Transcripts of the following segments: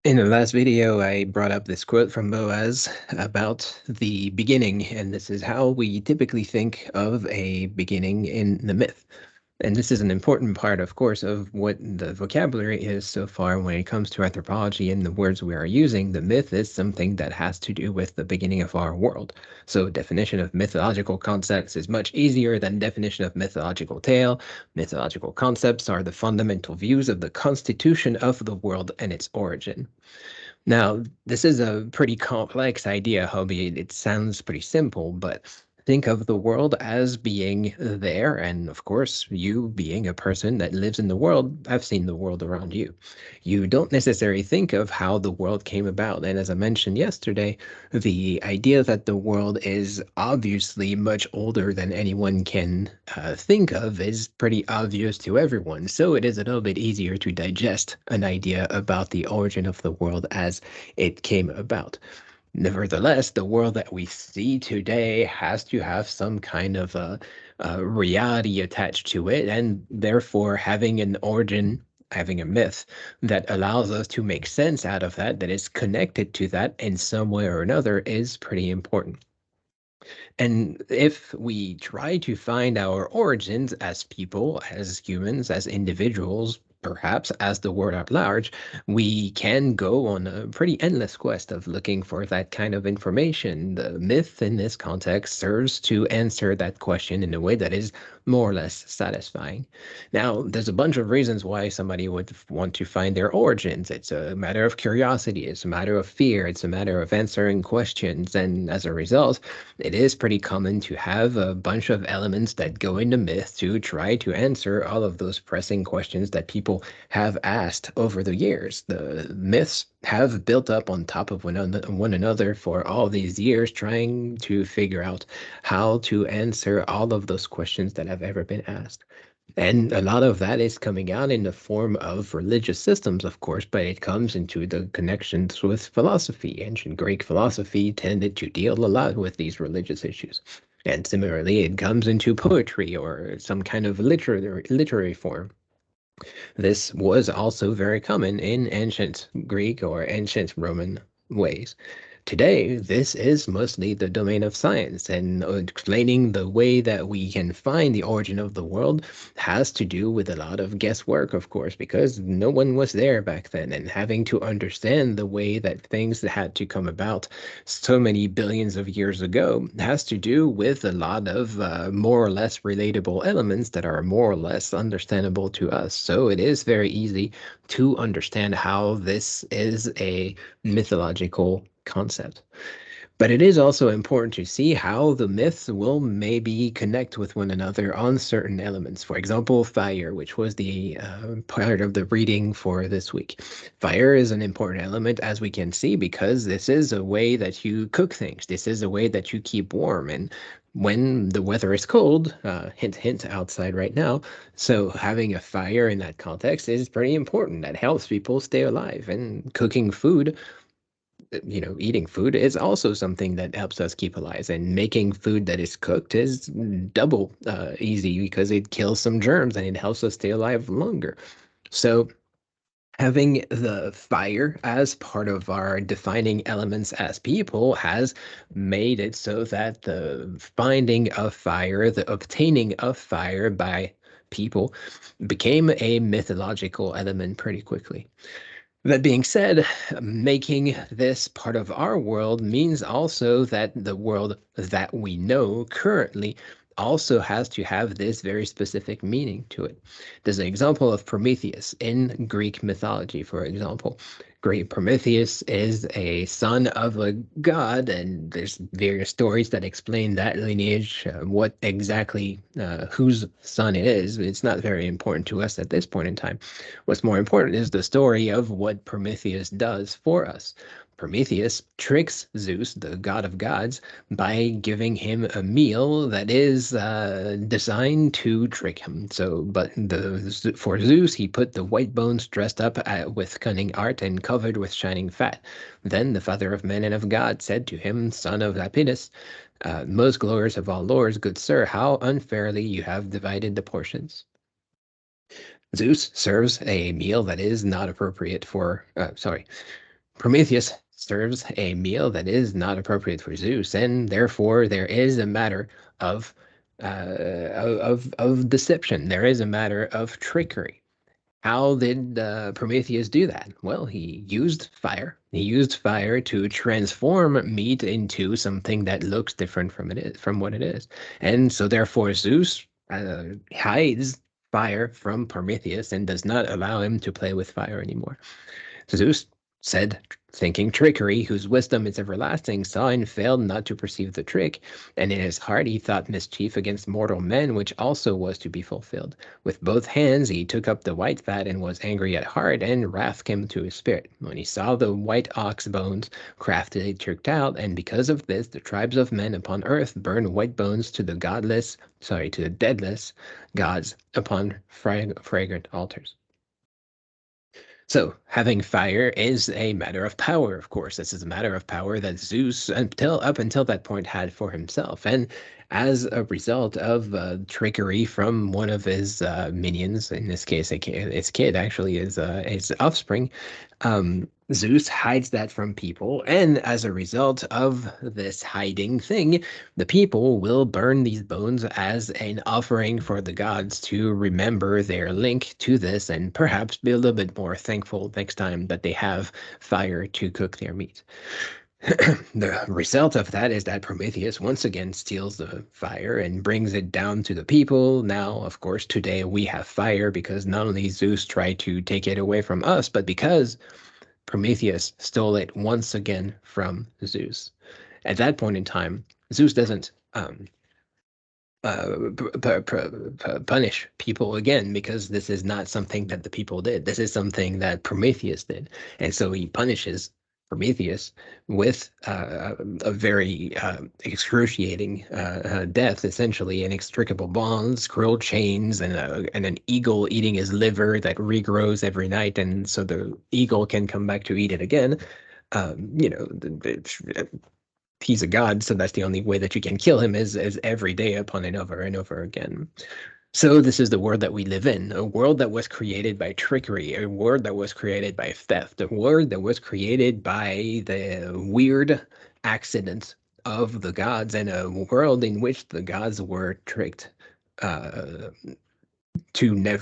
In the last video, I brought up this quote from Boaz about the beginning, and this is how we typically think of a beginning in the myth. And this is an important part, of course, of what the vocabulary is so far when it comes to anthropology and the words we are using. The myth is something that has to do with the beginning of our world. So definition of mythological concepts is much easier than definition of mythological tale. Mythological concepts are the fundamental views of the constitution of the world and its origin. Now, this is a pretty complex idea, Hobie. It sounds pretty simple, but think of the world as being there, and of course, you being a person that lives in the world, have seen the world around you. You don't necessarily think of how the world came about. And as I mentioned yesterday, the idea that the world is obviously much older than anyone can think of is pretty obvious to everyone. So it is a little bit easier to digest an idea about the origin of the world as it came about. Nevertheless, the world that we see today has to have some kind of a reality attached to it, and therefore having an origin, having a myth that allows us to make sense out of that, that is connected to that in some way or another, is pretty important. And if we try to find our origins as people, as humans, as individuals, perhaps as the world at large, we can go on a pretty endless quest of looking for that kind of information. The myth in this context serves to answer that question in a way that is more or less satisfying. Now, there's a bunch of reasons why somebody would want to find their origins. It's a matter of curiosity, it's a matter of fear, it's a matter of answering questions, and as a result, it is pretty common to have a bunch of elements that go into myth to try to answer all of those pressing questions that people have asked over the years. The myths have built up on top of one another for all these years, trying to figure out how to answer all of those questions that have ever been asked. And a lot of that is coming out in the form of religious systems, of course, but it comes into the connections with philosophy. Ancient Greek philosophy tended to deal a lot with these religious issues. And similarly, it comes into poetry or some kind of literary form. This was also very common in ancient Greek or ancient Roman ways. Today, this is mostly the domain of science, and explaining the way that we can find the origin of the world has to do with a lot of guesswork, of course, because no one was there back then, and having to understand the way that things had to come about so many billions of years ago has to do with a lot of more or less relatable elements that are more or less understandable to us. So it is very easy to understand how this is a mythological concept. But it is also important to see how the myths will maybe connect with one another on certain elements. For example, fire, which was the part of the reading for this week. Fire is an important element, as we can see, because this is a way that you cook things. This is a way that you keep warm. And when the weather is cold, hint, hint, outside right now, so having a fire in that context is pretty important. That helps people stay alive. And cooking food, eating food is also something that helps us keep alive. And making food that is cooked is double easy because it kills some germs and it helps us stay alive longer. So having the fire as part of our defining elements as people has made it so that the finding of fire, the obtaining of fire by people became a mythological element pretty quickly. That being said, making this part of our world means also that the world that we know currently also has to have this very specific meaning to it. There's an example of Prometheus in Greek mythology, for example. Great Prometheus is a son of a god, and there's various stories that explain that lineage, what exactly whose son it is. It's not very important to us at this point in time. What's more important is the story of what Prometheus does for us. Prometheus tricks Zeus, the god of gods, by giving him a meal that is designed to trick him. So, but for Zeus, he put the white bones dressed up with cunning art and covered with shining fat. Then the father of men and of God said to him, "Son of Lapidus, most glorious of all lords, good sir, how unfairly you have divided the portions." Zeus serves a meal that is not appropriate for, sorry. Prometheus serves a meal that is not appropriate for Zeus, and therefore there is a matter of of deception. There is a matter of trickery. How did Prometheus do that? Well, he used fire. He used fire to transform meat into something that looks different from what it is. And so therefore Zeus hides fire from Prometheus and does not allow him to play with fire anymore. Zeus said, thinking trickery, whose wisdom is everlasting, saw and failed not to perceive the trick, and in his heart he thought mischief against mortal men, which also was to be fulfilled. With both hands he took up the white fat and was angry at heart, and wrath came to his spirit. When he saw the white ox bones craftily tricked out, and because of this the tribes of men upon earth burned white bones to the deadless gods upon fragrant altars. So having fire is a matter of power, of course. This is a matter of power that Zeus, up until that point, had for himself. And as a result of trickery from one of his minions, in this case, his kid actually is his offspring, Zeus hides that from people. And as a result of this hiding thing, the people will burn these bones as an offering for the gods to remember their link to this and perhaps be a little bit more thankful next time that they have fire to cook their meat. The result of that is that Prometheus once again steals the fire and brings it down to the people. Now, of course, today we have fire because not only Zeus tried to take it away from us, but because Prometheus stole it once again from Zeus. At that point in time, Zeus doesn't punish people again because this is not something that the people did. This is something that Prometheus did. And so he punishes Prometheus with a very excruciating death, essentially inextricable bonds, cruel chains, and an eagle eating his liver that regrows every night, and so the eagle can come back to eat it again. He's a god, so that's the only way that you can kill him is every day upon and over again. So this is the world that we live in, a world that was created by trickery, a world that was created by theft, a world that was created by the weird accidents of the gods, and a world in which the gods were tricked to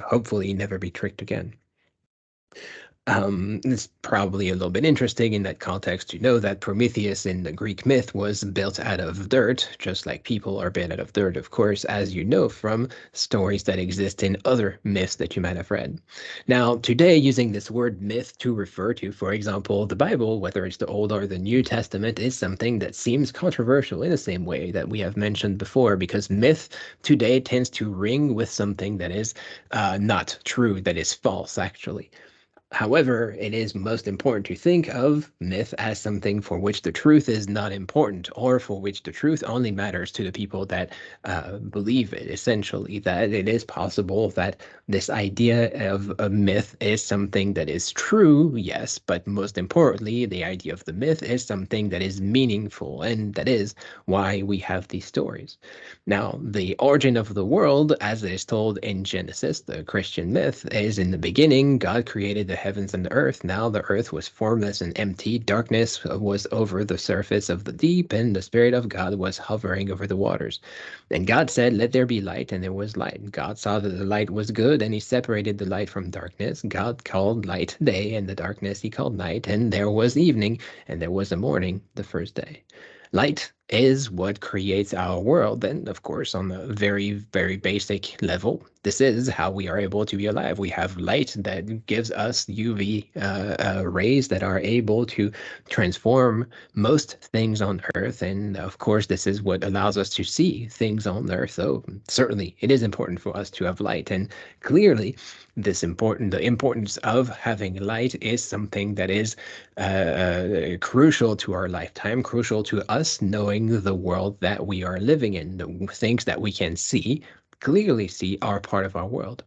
hopefully never be tricked again. It's probably a little bit interesting in that context to know that Prometheus in the Greek myth was built out of dirt, just like people are built out of dirt, of course, as you know from stories that exist in other myths that you might have read. Now, today, using this word myth to refer to, for example, the Bible, whether it's the Old or the New Testament, is something that seems controversial in the same way that we have mentioned before, because myth today tends to ring with something that is not true, that is false, actually. However, it is most important to think of myth as something for which the truth is not important, or for which the truth only matters to the people that believe it, essentially. That it is possible that this idea of a myth is something that is true, yes, but most importantly, the idea of the myth is something that is meaningful, and that is why we have these stories. Now, the origin of the world, as it is told in Genesis, the Christian myth, is in the beginning, God created the heavens and the earth. Now the earth was formless and empty. Darkness was over the surface of the deep, and the Spirit of God was hovering over the waters. And God said, "Let there be light," and there was light. God saw that the light was good, and he separated the light from darkness. God called light day, and the darkness he called night, and there was evening, and there was a morning, the first day. Light is what creates our world. And of course, on a very, very basic level, this is how we are able to be alive. We have light that gives us UV rays that are able to transform most things on Earth. And of course, this is what allows us to see things on Earth. So certainly it is important for us to have light. And clearly, the importance of having light is something that is crucial to our lifetime, crucial to us knowing the world that we are living in. The things that we can clearly see, are part of our world.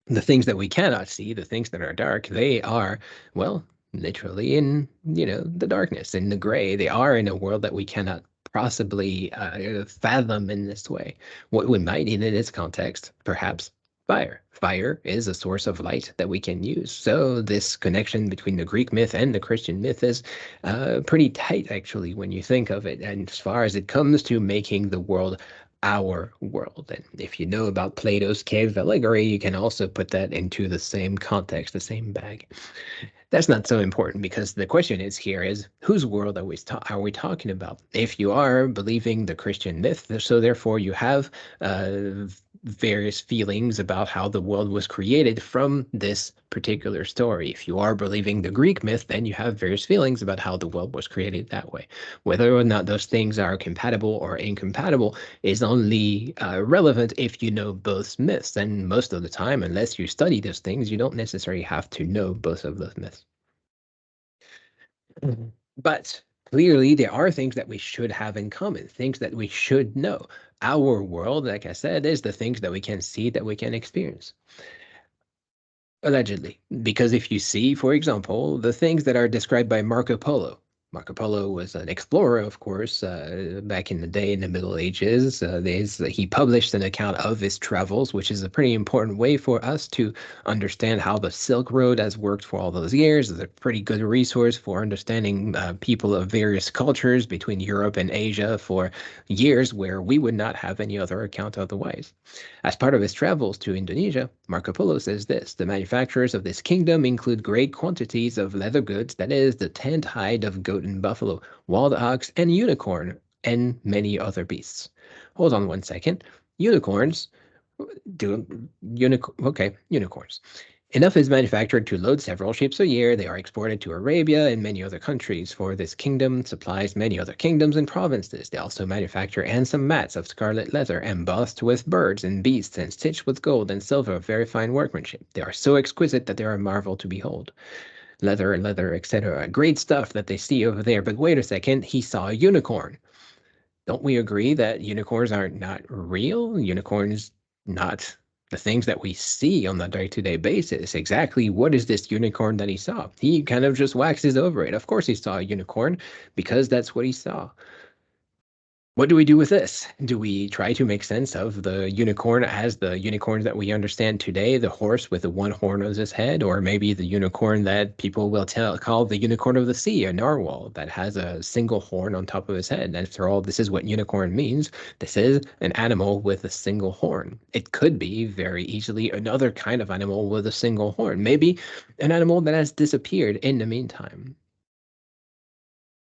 The things that we cannot see, the things that are dark, they are, well, literally in, the darkness, in the gray. They are in a world that we cannot possibly fathom in this way. What we might in this context, perhaps, Fire. Fire is a source of light that we can use. So this connection between the Greek myth and the Christian myth is pretty tight, actually, when you think of it. And as far as it comes to making the world our world, and if you know about Plato's cave allegory, you can also put that into the same context, the same bag. That's not so important because the question is here is whose world are we talking about? If you are believing the Christian myth, so therefore you have various feelings about how the world was created from this particular story. If you are believing the Greek myth, then you have various feelings about how the world was created that way. Whether or not those things are compatible or incompatible is only relevant if you know both myths. And most of the time, unless you study those things, you don't necessarily have to know both of those myths. Mhm. But clearly, there are things that we should have in common, things that we should know. Our world, like I said, is the things that we can see, that we can experience. Allegedly, because if you see, for example, the things that are described by Marco Polo. Marco Polo was an explorer, of course, back in the day in the Middle Ages. He published an account of his travels, which is a pretty important way for us to understand how the Silk Road has worked for all those years. It's a pretty good resource for understanding people of various cultures between Europe and Asia for years where we would not have any other account otherwise. As part of his travels to Indonesia, Marco Polo says this: the manufacturers of this kingdom include great quantities of leather goods, that is, the tanned hide of goat and buffalo, wild ox, and unicorn, and many other beasts. Hold on one second. Unicorns? Okay, unicorns. Enough is manufactured to load several ships a year. They are exported to Arabia and many other countries, for this kingdom supplies many other kingdoms and provinces. They also manufacture handsome mats of scarlet leather, embossed with birds and beasts, and stitched with gold and silver of very fine workmanship. They are so exquisite that they are a marvel to behold. Leather, etc. Great stuff that they see over there. But wait a second, he saw a unicorn. Don't we agree that unicorns are not real? Unicorns not the things that we see on the day-to-day basis. Exactly what is this unicorn that he saw? He kind of just waxes over it. Of course he saw a unicorn because that's what he saw. What do we do with this? Do we try to make sense of the unicorn as the unicorn that we understand today, the horse with the one horn on his head, or maybe the unicorn that people will call the unicorn of the sea, a narwhal that has a single horn on top of his head? And after all, this is what unicorn means. This is an animal with a single horn. It could be very easily another kind of animal with a single horn, maybe an animal that has disappeared in the meantime.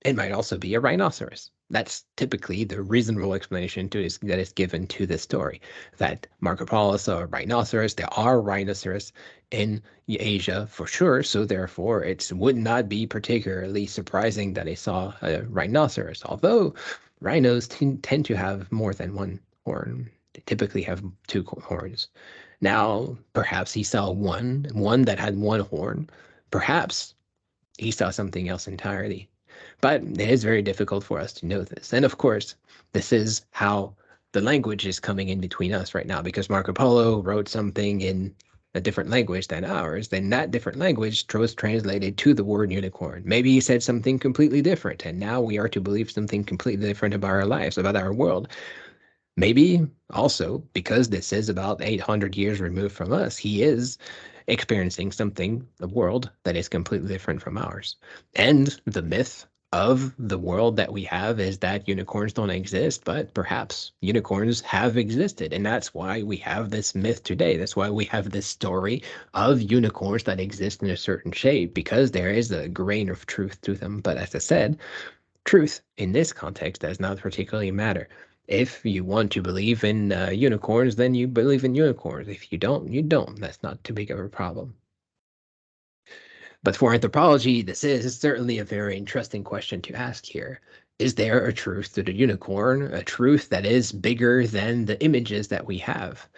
It might also be a rhinoceros. That's typically the reasonable explanation that is given to this story. That Marco Polo saw a rhinoceros. There are rhinoceros in Asia for sure, so therefore it would not be particularly surprising that he saw a rhinoceros. Although rhinos tend to have more than one horn. They typically have two horns. Now, perhaps he saw one that had one horn. Perhaps he saw something else entirely. But it is very difficult for us to know this. And of course, this is how the language is coming in between us right now, because Marco Polo wrote something in a different language than ours. Then that different language was translated to the word unicorn. Maybe he said something completely different, and now we are to believe something completely different about our lives, about our world. Maybe also because this is about 800 years removed from us, he is experiencing something, the world, that is completely different from ours. And the myth of the world that we have is that unicorns don't exist, but perhaps unicorns have existed. And that's why we have this myth today. That's why we have this story of unicorns that exist in a certain shape, because there is a grain of truth to them. But as I said, truth in this context does not particularly matter. If you want to believe in unicorns, then you believe in unicorns. If you don't, you don't. That's not too big of a problem. But for anthropology, this is certainly a very interesting question to ask here. Is there a truth to the unicorn, a truth that is bigger than the images that we have?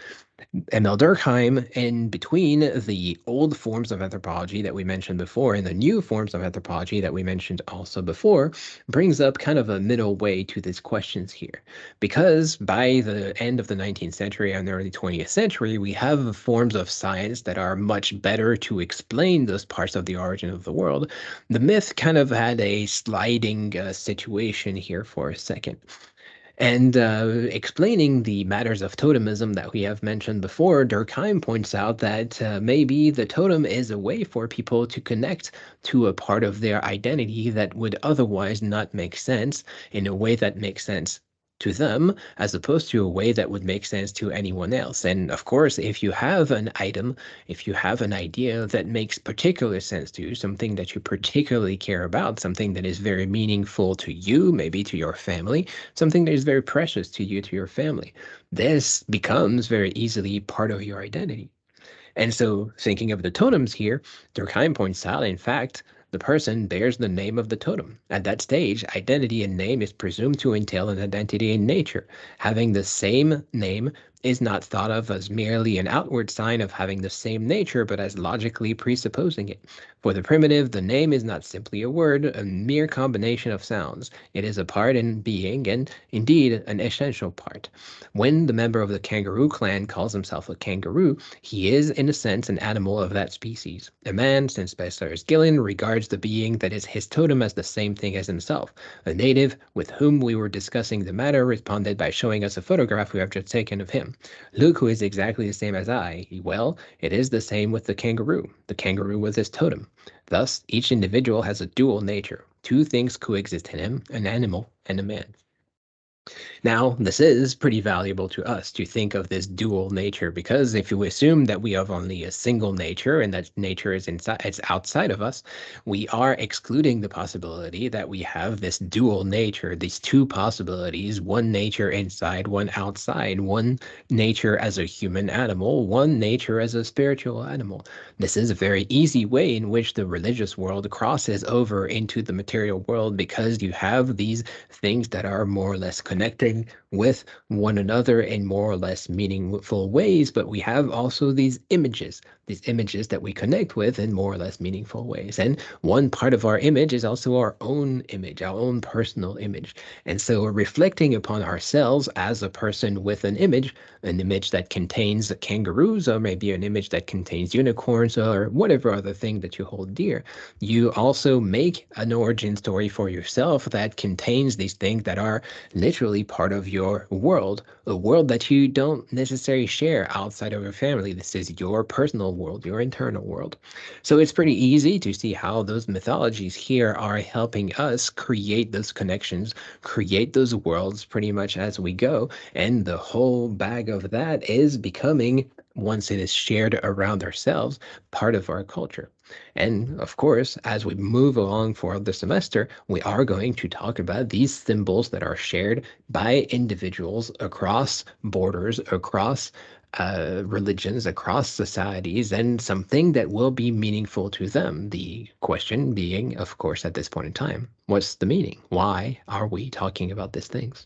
Emil Durkheim, in between the old forms of anthropology that we mentioned before and the new forms of anthropology that we mentioned also before, brings up kind of a middle way to these questions here. Because by the end of the 19th century and the early 20th century, we have forms of science that are much better to explain those parts of the origin of the world. The myth kind of had a sliding situation here for a second. And explaining the matters of totemism that we have mentioned before, Durkheim points out that maybe the totem is a way for people to connect to a part of their identity that would otherwise not make sense in a way that makes sense to them, as opposed to a way that would make sense to anyone else. And of course, if you have an item, if you have an idea that makes particular sense to you, something that you particularly care about, something that is very meaningful to you, maybe to your family, something that is very precious to you, to your family, this becomes very easily part of your identity. And so, thinking of the totems here, Durkheim points out, in fact, the person bears the name of the totem. At that stage, identity in name is presumed to entail an identity in nature. Having the same name is not thought of as merely an outward sign of having the same nature, but as logically presupposing it. For the primitive, the name is not simply a word, a mere combination of sounds. It is a part in being, and indeed an essential part. When the member of the kangaroo clan calls himself a kangaroo, he is, in a sense, an animal of that species. A man, since Bestler's Gillen, regards the being that is his totem as the same thing as himself. A native, with whom we were discussing the matter, responded by showing us a photograph we have just taken of him. Look who is exactly the same as I. Well, it is the same with the kangaroo. The kangaroo was his totem. Thus, each individual has a dual nature. Two things coexist in him, an animal and a man. Now, this is pretty valuable to us to think of this dual nature, because if you assume that we have only a single nature and that nature is inside, it's outside of us, we are excluding the possibility that we have this dual nature, these two possibilities, one nature inside, one outside, one nature as a human animal, one nature as a spiritual animal. This is a very easy way in which the religious world crosses over into the material world, because you have these things that are more or less connecting with one another in more or less meaningful ways, but we have also these images that we connect with in more or less meaningful ways. And one part of our image is also our own image, our own personal image. And so we're reflecting upon ourselves as a person with an image that contains kangaroos, or maybe an image that contains unicorns, or whatever other thing that you hold dear. You also make an origin story for yourself that contains these things that are literally part of your world, a world that you don't necessarily share outside of your family. This is your personal world, your internal world. So it's pretty easy to see how those mythologies here are helping us create those connections, create those worlds pretty much as we go. And the whole bag of that is becoming, once it is shared around ourselves, part of our culture. And of course, as we move along for the semester, we are going to talk about these symbols that are shared by individuals across borders, across religions, across societies, and something that will be meaningful to them. The question being, of course, at this point in time, what's the meaning? Why are we talking about these things?